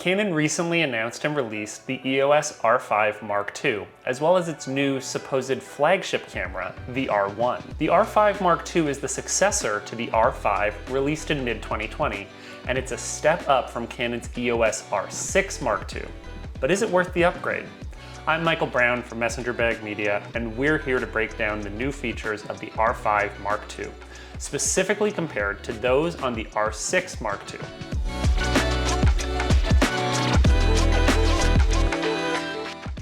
Canon recently announced and released the EOS R5 Mark II, as well as its new supposed flagship camera, the R1. The R5 Mark II is the successor to the R5 released in mid-2020, and it's a step up from Canon's EOS R6 Mark II. But is it worth the upgrade? I'm Michael Brown from Messenger Bag Media, and we're here to break down the new features of the R5 Mark II, specifically compared to those on the R6 Mark II.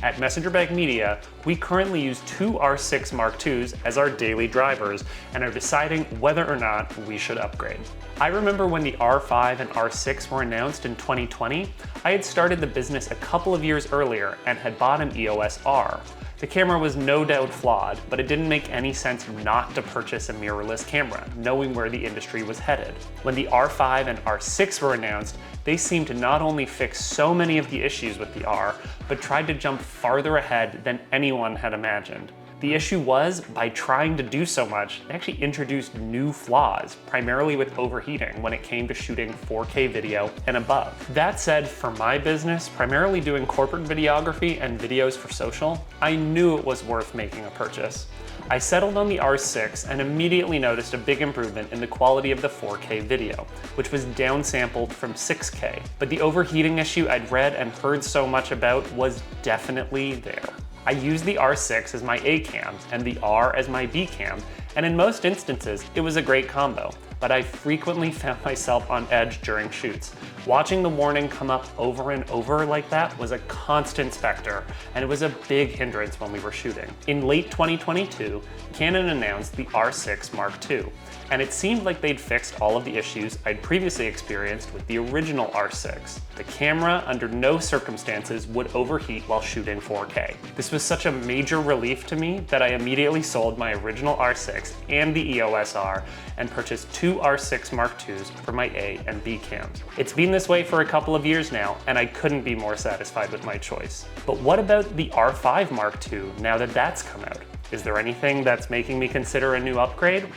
At Messenger Bag Media, we currently use two R6 Mark IIs as our daily drivers and are deciding whether or not we should upgrade. I remember when the R5 and R6 were announced in 2020, I had started the business a couple of years earlier and had bought an EOS R. The camera was no doubt flawed, but it didn't make any sense not to purchase a mirrorless camera, knowing where the industry was headed. When the R5 and R6 were announced, they seemed to not only fix so many of the issues with the R, but tried to jump farther ahead than anyone had imagined. The issue was, by trying to do so much, they actually introduced new flaws, primarily with overheating when it came to shooting 4K video and above. That said, for my business, primarily doing corporate videography and videos for social, I knew it was worth making a purchase. I settled on the R6 and immediately noticed a big improvement in the quality of the 4K video, which was downsampled from 6K. But the overheating issue I'd read and heard so much about was definitely there. I use the R6 as my A cam and the R as my B cam, and in most instances, it was a great combo, but I frequently found myself on edge during shoots. Watching the warning come up over and over like that was a constant specter, and it was a big hindrance when we were shooting. In late 2022, Canon announced the R6 Mark II, and it seemed like they'd fixed all of the issues I'd previously experienced with the original R6. The camera, under no circumstances, would overheat while shooting 4K. This was such a major relief to me that I immediately sold my original R6 and the EOS R and purchased two R6 Mark IIs for my A and B cams. It's been this way for a couple of years now, and I couldn't be more satisfied with my choice. But what about the R5 Mark II now that that's come out? Is there anything that's making me consider a new upgrade?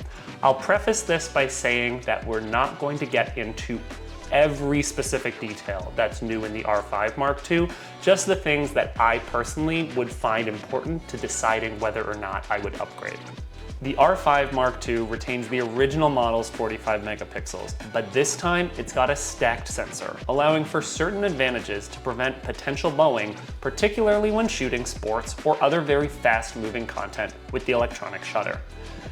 I'll preface this by saying that we're not going to get into every specific detail that's new in the R5 Mark II, just the things that I personally would find important to deciding whether or not I would upgrade. The R5 Mark II retains the original model's 45 megapixels, but this time it's got a stacked sensor, allowing for certain advantages to prevent potential bowing, particularly when shooting sports or other very fast-moving content with the electronic shutter.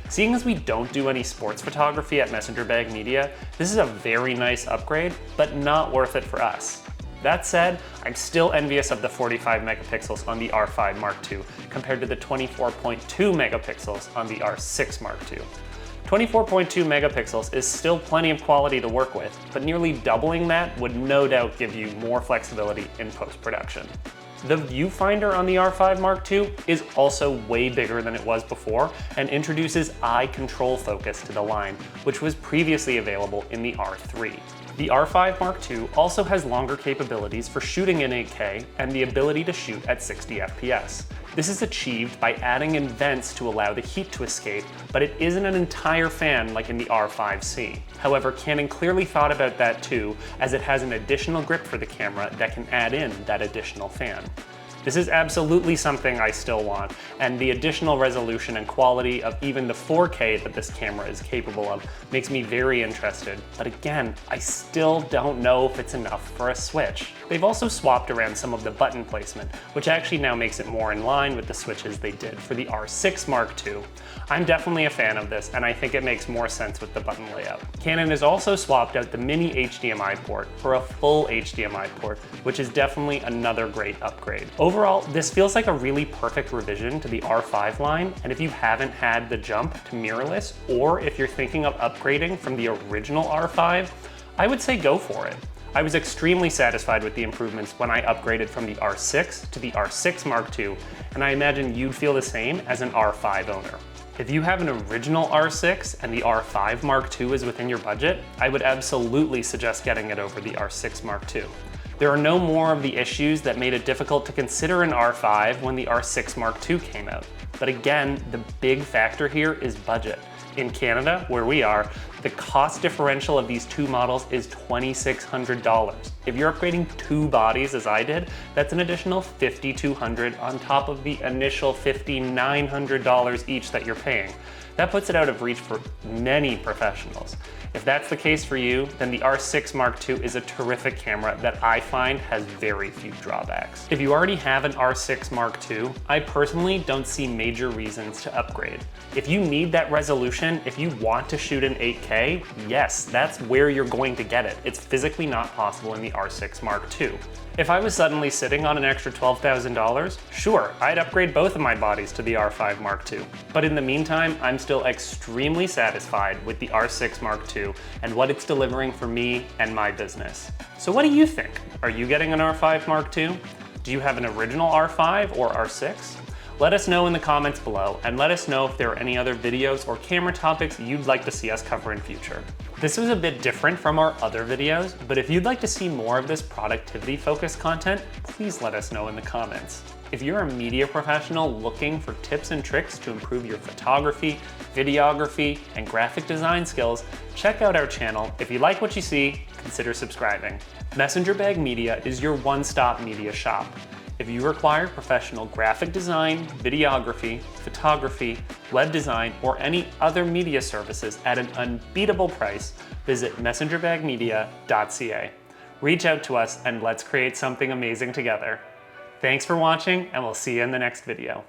Seeing as we don't do any sports photography at Messenger Bag Media, this is a very nice upgrade, but not worth it for us. That said, I'm still envious of the 45 megapixels on the R5 Mark II compared to the 24.2 megapixels on the R6 Mark II. 24.2 megapixels is still plenty of quality to work with, but nearly doubling that would no doubt give you more flexibility in post-production. The viewfinder on the R5 Mark II is also way bigger than it was before and introduces eye control focus to the line, which was previously available in the R3. The R5 Mark II also has longer capabilities for shooting in 8K and the ability to shoot at 60 FPS. This is achieved by adding in vents to allow the heat to escape, but it isn't an entire fan like in the R5C. However, Canon clearly thought about that too, as it has an additional grip for the camera that can add in that additional fan. This is absolutely something I still want, and the additional resolution and quality of even the 4K that this camera is capable of makes me very interested. But again, I still don't know if it's enough for a Switch. They've also swapped around some of the button placement, which actually now makes it more in line with the switches they did for the R6 Mark II. I'm definitely a fan of this, and I think it makes more sense with the button layout. Canon has also swapped out the mini HDMI port for a full HDMI port, which is definitely another great upgrade. Overall, this feels like a really perfect revision to the R5 line, and if you haven't had the jump to mirrorless, or if you're thinking of upgrading from the original R5, I would say go for it. I was extremely satisfied with the improvements when I upgraded from the R6 to the R6 Mark II, and I imagine you'd feel the same as an R5 owner. If you have an original R6 and the R5 Mark II is within your budget, I would absolutely suggest getting it over the R6 Mark II. There are no more of the issues that made it difficult to consider an R5 when the R6 Mark II came out. But again, the big factor here is budget. In Canada, where we are, The cost differential of these two models is $2,600. If you're upgrading two bodies as I did, that's an additional $5,200 on top of the initial $5,900 each that you're paying. That puts it out of reach for many professionals. If that's the case for you, then the R6 Mark II is a terrific camera that I find has very few drawbacks. If you already have an R6 Mark II, I personally don't see major reasons to upgrade. If you need that resolution, if you want to shoot in 8K, yes, that's where you're going to get it. It's physically not possible in the R6 Mark II. If I was suddenly sitting on an extra $12,000, sure, I'd upgrade both of my bodies to the R5 Mark II. But in the meantime, I'm still extremely satisfied with the R6 Mark II and what it's delivering for me and my business. So what do you think? Are you getting an R5 Mark II? Do you have an original R5 or R6? Let us know in the comments below, and let us know if there are any other videos or camera topics you'd like to see us cover in future. This was a bit different from our other videos, but if you'd like to see more of this productivity-focused content, please let us know in the comments. If you're a media professional looking for tips and tricks to improve your photography, videography, and graphic design skills, check out our channel. If you like what you see, consider subscribing. Messenger Bag Media is your one-stop media shop. If you require professional graphic design, videography, photography, web design, or any other media services at an unbeatable price, visit messengerbagmedia.ca. Reach out to us and let's create something amazing together. Thanks for watching, and we'll see you in the next video.